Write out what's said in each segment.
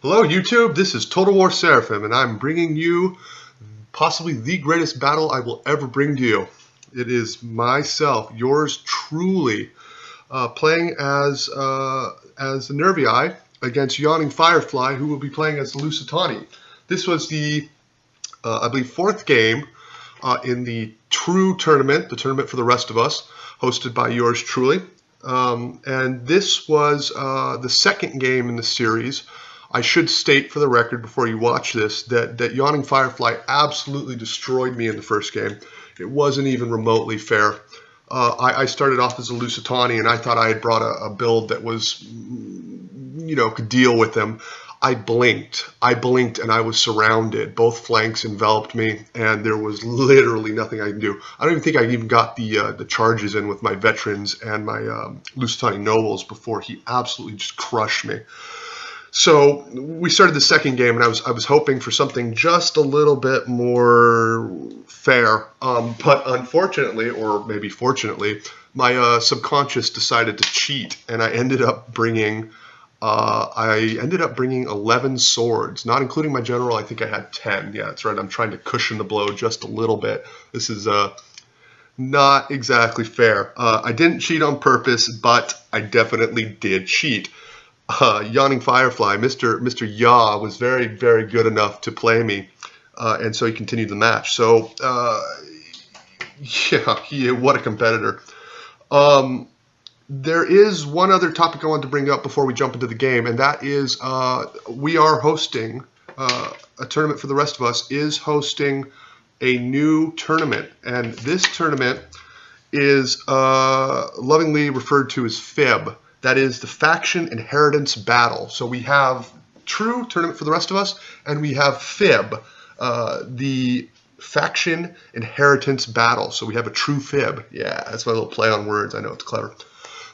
Hello YouTube, this is Total War Seraphim, and I'm bringing you possibly the greatest battle I will ever bring to you. It is myself, yours truly, playing as the Nervii against Yawningfirefly, who will be playing as the Lusitani. This was the, I believe, fourth game in the TRU Tournament, the tournament for the rest of us, hosted by yours truly. And this was the second game in the series. I should state for the record before you watch this that Yawningfirefly absolutely destroyed me in the first game. It wasn't even remotely fair. I started off as a Lusitani, and I thought I had brought a build that was, could deal with him. I blinked, and I was surrounded. Both flanks enveloped me, and there was literally nothing I could do. I don't even think I even got the charges in with my veterans and my Lusitani nobles before he absolutely just crushed me. So we started the second game, and I was hoping for something just a little bit more fair. But unfortunately, or maybe fortunately, my subconscious decided to cheat, and I ended up bringing 11 swords, not including my general. I think I had 10. Yeah, that's right. I'm trying to cushion the blow just a little bit. This is not exactly fair. I didn't cheat on purpose, but I definitely did cheat. Yawningfirefly, Mr. Yaw, was very, very good enough to play me, and so he continued the match. So, yeah, what a competitor. There is one other topic I wanted to bring up before we jump into the game, and that is we are hosting a tournament for the rest of us, is hosting a new tournament, and this tournament is lovingly referred to as FIB. That is the Faction Inheritance Battle. So we have TRU Tournament for the rest of us, and we have FIB, the Faction Inheritance Battle. So we have a true FIB. Yeah, that's my little play on words. I know it's clever.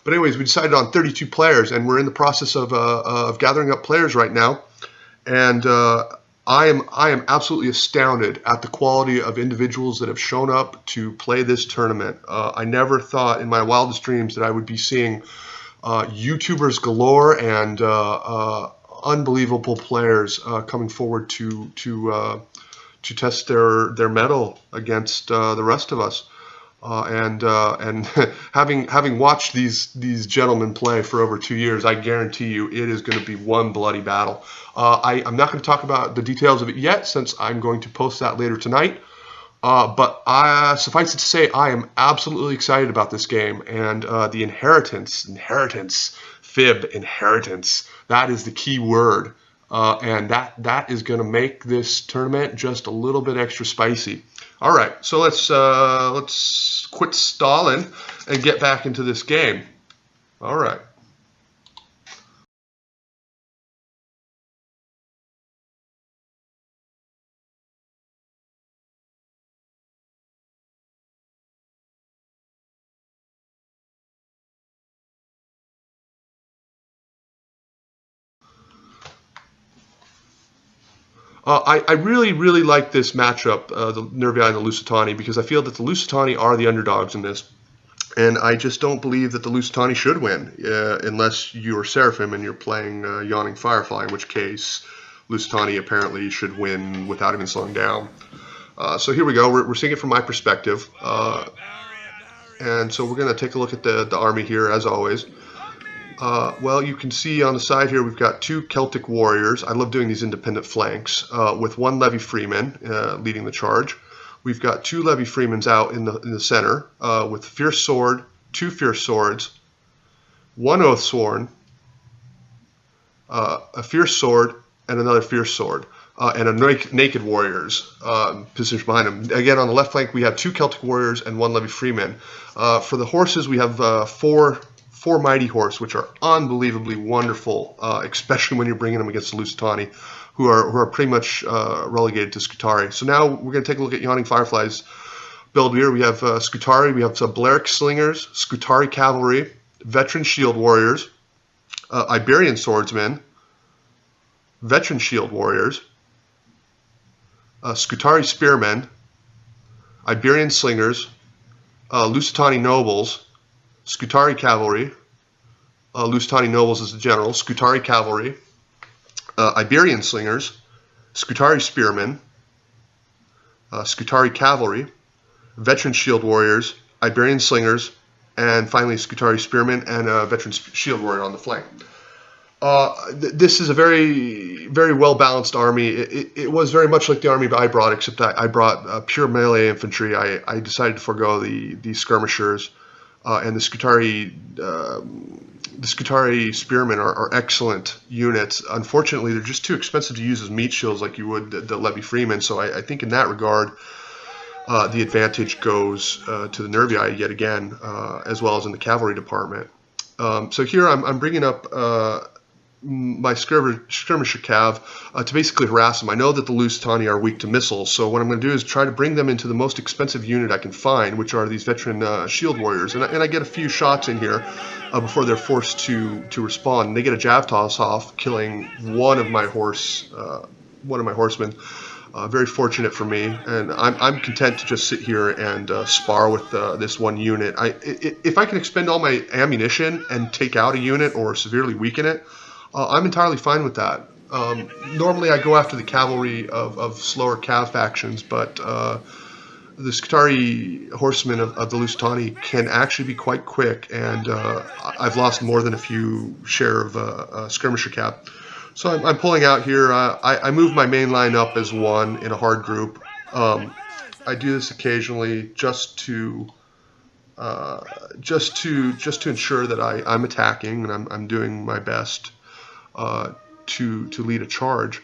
But anyways, we decided on 32 players, and we're in the process of gathering up players right now. And I am absolutely astounded at the quality of individuals that have shown up to play this tournament. I never thought in my wildest dreams that I would be seeing YouTubers galore and unbelievable players coming forward to test their mettle against the rest of us. And having watched these gentlemen play for over 2 years, I guarantee you it is going to be one bloody battle. I'm not going to talk about the details of it yet, since I'm going to post that later tonight. But suffice it to say, I am absolutely excited about this game, and the inheritance, FIB, inheritance, that is the key word, and that is going to make this tournament just a little bit extra spicy. All right, so let's quit stalling and get back into this game. All right. I really, really like this matchup, the Nervii and the Lusitani, because I feel that the Lusitani are the underdogs in this. And I just don't believe that the Lusitani should win, unless you're Seraphim and you're playing Yawningfirefly, in which case Lusitani apparently should win without even slowing down. So here we go. We're seeing it from my perspective. And so we're going to take a look at the army here, as always. Well, you can see on the side here we've got 2 Celtic warriors. I love doing these independent flanks with 1 Levy Freeman leading the charge. We've got 2 Levy Freemans out in the center with Fierce Sword, 2 Fierce Swords, 1 Oathsworn, a Fierce Sword, and another Fierce Sword, and a Naked Warriors positioned behind them. Again, on the left flank we have 2 Celtic warriors and 1 Levy Freeman. For the horses we have 4 Mighty Horse, which are unbelievably wonderful, especially when you're bringing them against the Lusitani, who are pretty much relegated to Scutari. So now we're going to take a look at Yawningfirefly's build here. We have Scutari, we have some Balearic Slingers, Scutari Cavalry, Veteran Shield Warriors, Iberian Swordsmen, Veteran Shield Warriors, Scutari Spearmen, Iberian Slingers, Lusitani Nobles, Scutari Cavalry, Lusitani Nobles as the general, Scutari Cavalry, Iberian Slingers, Scutari Spearmen, Scutari Cavalry, Veteran Shield Warriors, Iberian Slingers, and finally Scutari Spearmen and a Veteran Shield Warrior on the flank. This is a very, very well-balanced army. It was very much like the army I brought, except I brought pure melee infantry. I decided to forego the skirmishers, and the Scutari Spearmen are excellent units. Unfortunately, they're just too expensive to use as meat shields like you would the Levy Freemen, so I think in that regard, the advantage goes to the Nervii yet again, as well as in the cavalry department. So here I'm bringing up my skirmisher cav to basically harass them. I know that the Lusitani are weak to missiles, so what I'm going to do is try to bring them into the most expensive unit I can find, which are these veteran shield warriors. And I get a few shots in here before they're forced to respond. And they get a jav toss off, killing one of my horsemen. Very fortunate for me, and I'm content to just sit here and spar with this one unit. If I can expend all my ammunition and take out a unit or severely weaken it, I'm entirely fine with that. Normally I go after the cavalry of slower cav factions, but the Scutari horsemen of the Lusitani can actually be quite quick, and I've lost more than a few share of skirmisher cav. So I'm pulling out here. I move my main line up as one in a hard group. I do this occasionally just to ensure that I'm attacking and I'm doing my best to lead a charge.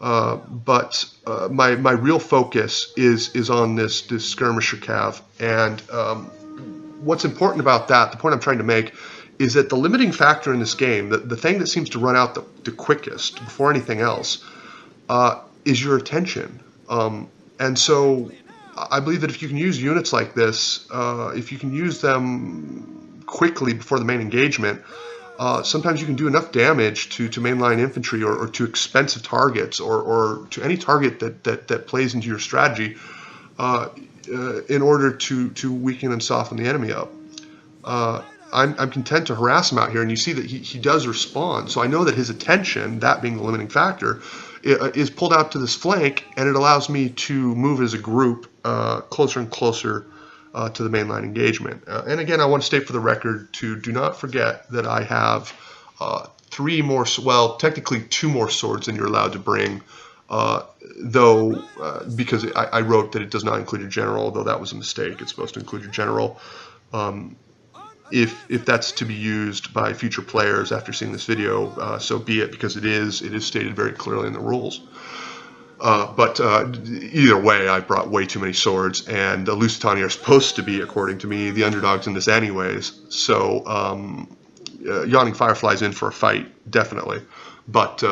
But my real focus is on this skirmisher cav, and what's important about that, the point I'm trying to make, is that the limiting factor in this game, the thing that seems to run out the quickest before anything else, is your attention. And so I believe that if you can use units like this, if you can use them quickly before the main engagement, sometimes you can do enough damage to mainline infantry or to expensive targets or to any target that plays into your strategy in order to weaken and soften the enemy up. I'm content to harass him out here, and you see that he does respond. So I know that his attention, that being the limiting factor, is pulled out to this flank, and it allows me to move as a group closer and closer to the mainline engagement. And again, I want to state for the record to do not forget that I have technically 2 more swords than you're allowed to bring, though because I wrote that it does not include your general, though that was a mistake. It's supposed to include your general. If that's to be used by future players after seeing this video, so be it, because it is stated very clearly in the rules. But either way, I brought way too many swords, and the Lusitani are supposed to be, according to me, the underdogs in this anyways. So Yawningfirefly's in for a fight, definitely. But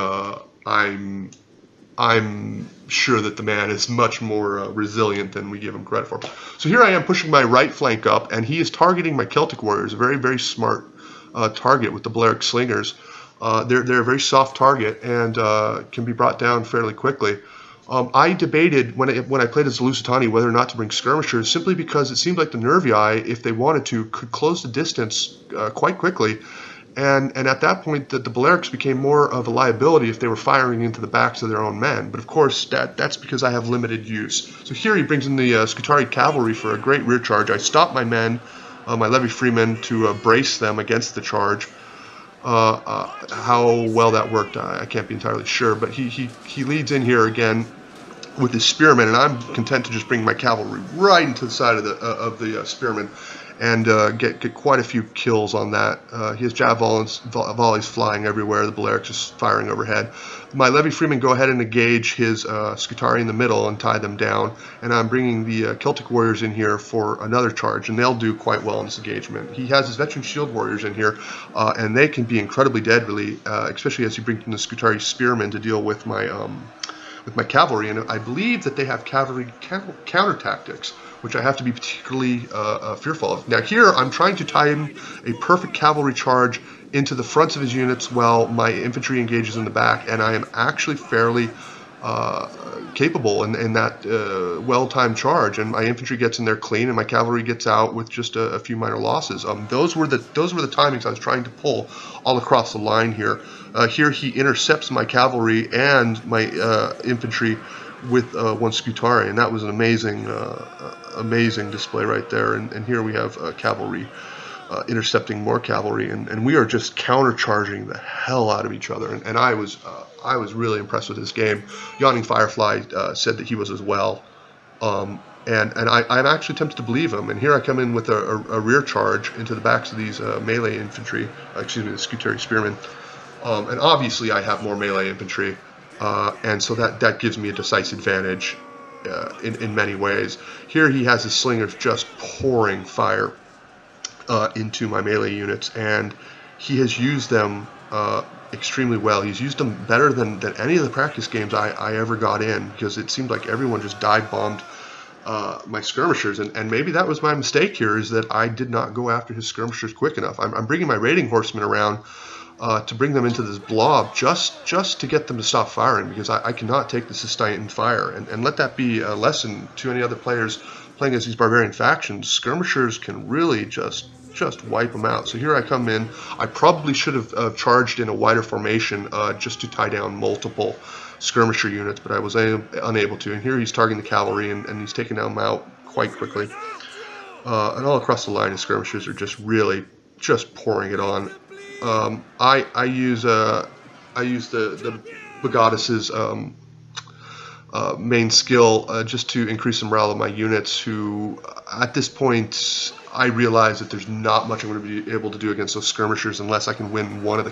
I'm sure that the man is much more resilient than we give him credit for. So here I am pushing my right flank up, and he is targeting my Celtic warriors, a very, very smart target with the Balearic Slingers. They're a very soft target and can be brought down fairly quickly. I debated when I played as the Lusitani whether or not to bring skirmishers, simply because it seemed like the Nervii, if they wanted to, could close the distance quite quickly. And at that point, the Balearics became more of a liability if they were firing into the backs of their own men. But of course, that's because I have limited use. So here he brings in the Scutari cavalry for a great rear charge. I stop my men, my Levy Freemen, to brace them against the charge. How well that worked, I can't be entirely sure. But he leads in here again with his spearmen, and I'm content to just bring my cavalry right into the side of the spearmen and get quite a few kills on that. He has jav volleys flying everywhere. The Balearics just firing overhead. My Levy Freemen go ahead and engage his Scutari in the middle and tie them down, and I'm bringing the Celtic warriors in here for another charge, and they'll do quite well in this engagement. He has his veteran shield warriors in here, and they can be incredibly deadly, especially as you bring in the Scutari spearmen to deal with my cavalry, and I believe that they have cavalry counter tactics, which I have to be particularly fearful of. Now here, I'm trying to time a perfect cavalry charge into the fronts of his units while my infantry engages in the back, and I am actually fairly capable in that well-timed charge, and my infantry gets in there clean, and my cavalry gets out with just a few minor losses. Those were the timings I was trying to pull all across the line here. Here he intercepts my cavalry and my infantry with one Scutari, and that was an amazing display right there. And here we have cavalry intercepting more cavalry, and we are just countercharging the hell out of each other. And I was really impressed with this game. Yawningfirefly said that he was as well, and I'm actually tempted to believe him. And here I come in with a rear charge into the backs of these melee infantry, the Scutari spearmen, and obviously I have more melee infantry, and so that gives me a decisive advantage in many ways. Here he has his slingers just pouring fire into my melee units, and he has used them extremely well. He's used them better than any of the practice games I ever got in, because it seemed like everyone just dive bombed my skirmishers, and maybe that was my mistake here, is that I did not go after his skirmishers quick enough. I'm bringing my raiding horsemen around to bring them into this blob just to get them to stop firing, because I cannot take the sustained fire, and let that be a lesson to any other players playing as these barbarian factions. Skirmishers can really just wipe them out. So here I come in. I probably should have charged in a wider formation just to tie down multiple skirmisher units, but I was unable to. And here he's targeting the cavalry, and he's taking them out quite quickly. And all across the line, his skirmishers are just really pouring it on. I use the Bogotis's main skill just to increase the morale of my units, who at this point I realize that there's not much I'm going to be able to do against those skirmishers unless I can win one of the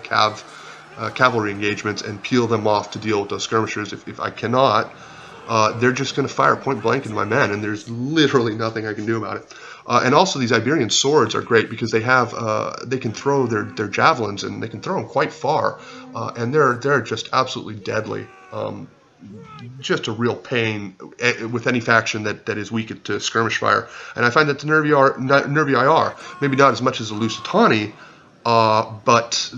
cavalry engagements and peel them off to deal with those skirmishers. If I cannot, they're just going to fire point blank into my men, and there's literally nothing I can do about it. And also, these Iberian swords are great because they can throw their javelins, and they can throw them quite far, and they're just absolutely deadly. Just a real pain with any faction that is weak to skirmish fire. And I find that the Nervii are maybe not as much as the Lusitani, but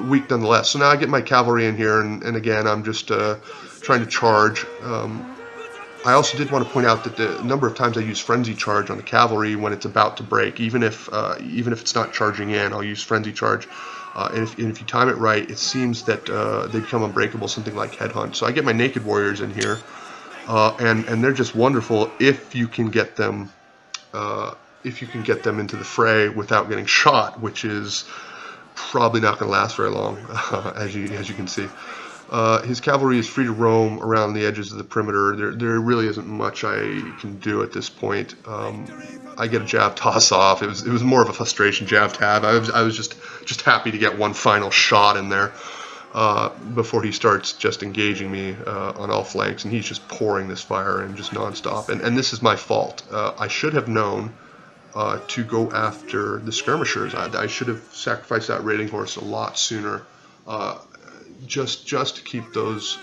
weak nonetheless. So now I get my cavalry in here, and again, I'm just trying to charge. I also did want to point out that the number of times I use Frenzy Charge on the cavalry when it's about to break, even if it's not charging in, I'll use Frenzy Charge. And if you time it right, it seems that they become unbreakable, something like Headhunt. So I get my Naked Warriors in here, and they're just wonderful if you can get them into the fray without getting shot, which is probably not going to last very long, as you can see. His cavalry is free to roam around the edges of the perimeter. There really isn't much I can do at this point. I get a jab toss off. It was more of a frustration jab tab. I was just happy to get one final shot in there before he starts just engaging me on all flanks, and he's just pouring this fire in just nonstop. And this is my fault. I should have known to go after the skirmishers. I should have sacrificed that raiding horse a lot sooner. Just to keep those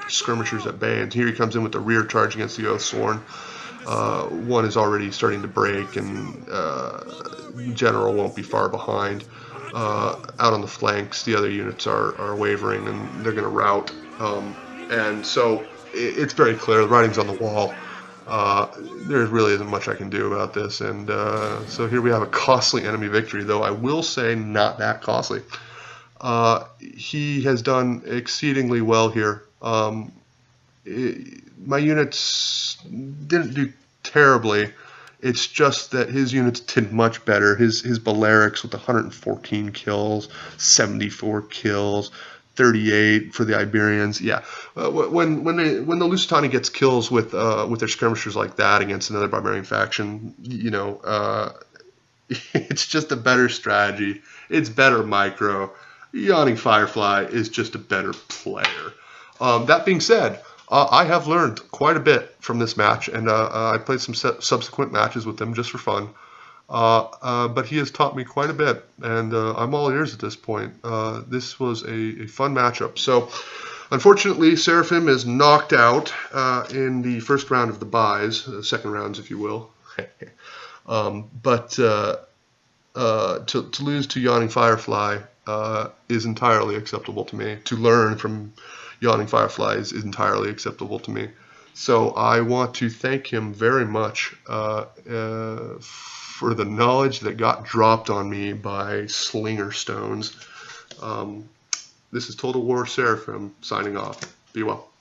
skirmishers at bay. And here he comes in with the rear charge against the Oathsworn. One is already starting to break, and General won't be far behind. Out on the flanks, the other units are wavering, and they're going to rout. And so it's very clear. The writing's on the wall. There really isn't much I can do about this. And so here we have a costly enemy victory, though I will say not that costly. He has done exceedingly well here. My units didn't do terribly. It's just that his units did much better. His Balearics with 114 kills, 74 kills, 38 for the Iberians. Yeah, when the Lusitani gets kills with their skirmishers like that against another barbarian faction, it's just a better strategy. It's better micro. Yawningfirefly is just a better player. That being said, I have learned quite a bit from this match, and I played some subsequent matches with him just for fun. But he has taught me quite a bit, and I'm all ears at this point. This was a fun matchup. So, unfortunately, Seraphim is knocked out in the first round of the buys, second rounds, if you will. But to lose to Yawningfirefly is entirely acceptable to me. To learn from Yawning Firefly is entirely acceptable to me. So I want to thank him very much for the knowledge that got dropped on me by Slinger Stones. This is Total War Seraphim signing off. Be well.